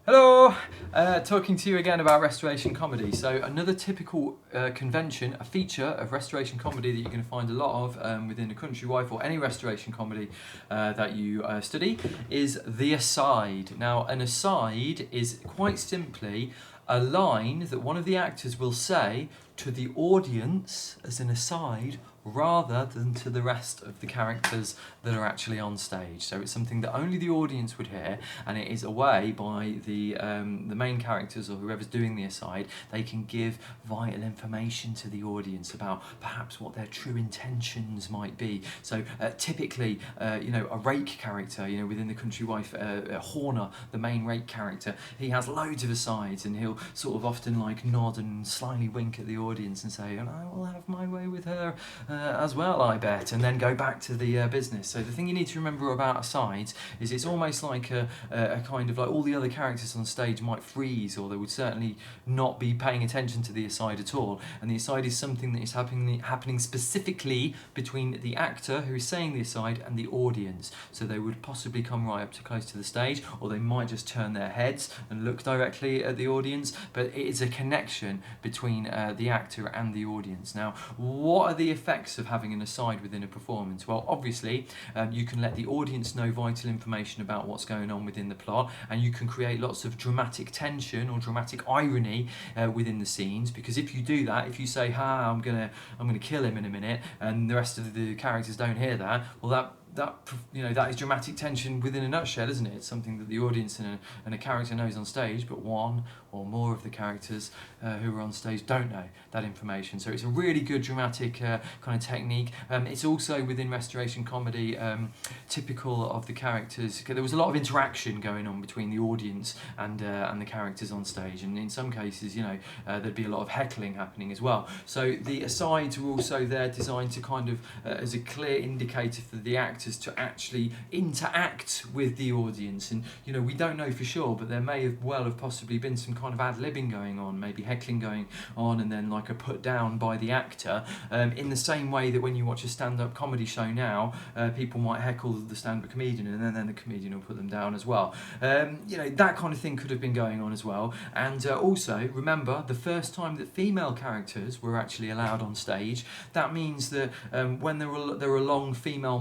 Hello! Talking to you again about restoration comedy. So another typical convention, a feature of restoration comedy that you're going to find a lot of within A Country Wife or any restoration comedy that you study is the aside. Now an aside is quite simply a line that one of the actors will say to the audience as an aside rather than to the rest of the characters that are actually on stage. So it's something that only the audience would hear, and it is a way by the main characters or whoever's doing the aside, they can give vital information to the audience about perhaps what their true intentions might be. So typically, a rake character, within The Country Wife, Horner, the main rake character, he has loads of asides, and he'll sort of often like nod and slyly wink at the audience and say, and I will have my way with her as well, I bet, and then go back to the business. So the thing you need to remember about asides is it's almost like a kind of like all the other characters on stage might freeze, or they would certainly not be paying attention to the aside at all, and the aside is something that is happening specifically between the actor who is saying the aside and the audience. So they would possibly come right up to close to the stage, or they might just turn their heads and look directly at the audience, but it is a connection between the actor and the audience. Now, what are the effects of having an aside within a performance? Well, obviously, you can let the audience know vital information about what's going on within the plot, and you can create lots of dramatic tension or dramatic irony within the scenes, because if you do that, if you say, I'm gonna kill him in a minute, and the rest of the characters don't hear that, well, that is dramatic tension within a nutshell, isn't it? It's something that the audience and a character knows on stage, but one or more of the characters who are on stage don't know that information. So it's a really good dramatic kind of technique. It's also within restoration comedy typical of the characters. There was a lot of interaction going on between the audience and the characters on stage, and in some cases, there'd be a lot of heckling happening as well. So the asides were also there designed to kind of as a clear indicator for the actors to actually interact with the audience. And we don't know for sure, but there may have possibly been some kind of ad-libbing going on, maybe heckling going on, and then like a put down by the actor, in the same way that when you watch a stand-up comedy show now, people might heckle the stand-up comedian, and then the comedian will put them down as well. That kind of thing could have been going on as well. And also remember, the first time that female characters were actually allowed on stage, that means that when there are long female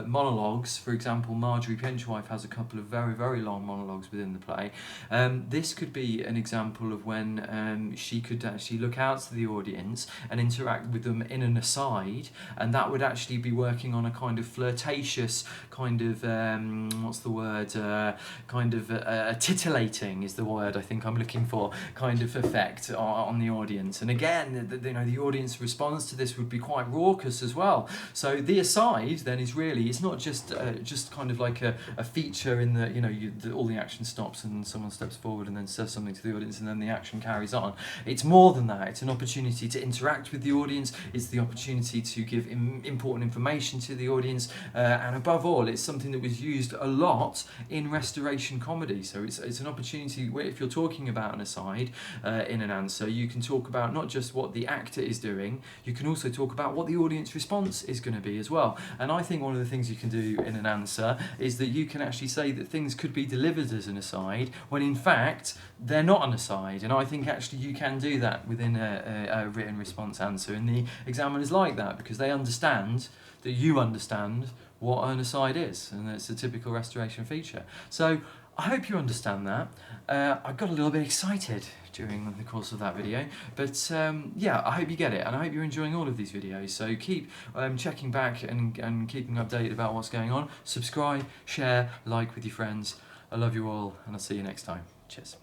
monologues, for example, Marjorie Pinchwife has a couple of very, very long monologues within the play. This could be an example of when she could actually look out to the audience and interact with them in an aside, and that would actually be working on a kind of flirtatious, kind of titillating is the word I think I'm looking for, kind of effect on the audience. And again, the audience response to this would be quite raucous as well. So the aside then is really, it's not just kind of like a feature in the all the action stops and someone steps forward and then says something to the audience and then the action carries on. It's more than that. It's an opportunity to interact with the audience. It's the opportunity to give important information to the audience, and above all, it's something that was used a lot in restoration comedy. So it's an opportunity where if you're talking about an aside in an answer, you can talk about not just what the actor is doing, you can also talk about what the audience response is going to be as well. And I think one of the things you can do in an answer is that you can actually say that things could be delivered as an aside when in fact they're not an aside. And I think actually you can do that within a written response answer, and the examiners like that because they understand that you understand what an aside is, and it's a typical restoration feature. So I hope you understand that. I got a little bit excited during the course of that video, but I hope you get it, and I hope you're enjoying all of these videos. So keep checking back and keeping updated about what's going on. Subscribe, share, like with your friends. I love you all, and I'll see you next time. Cheers.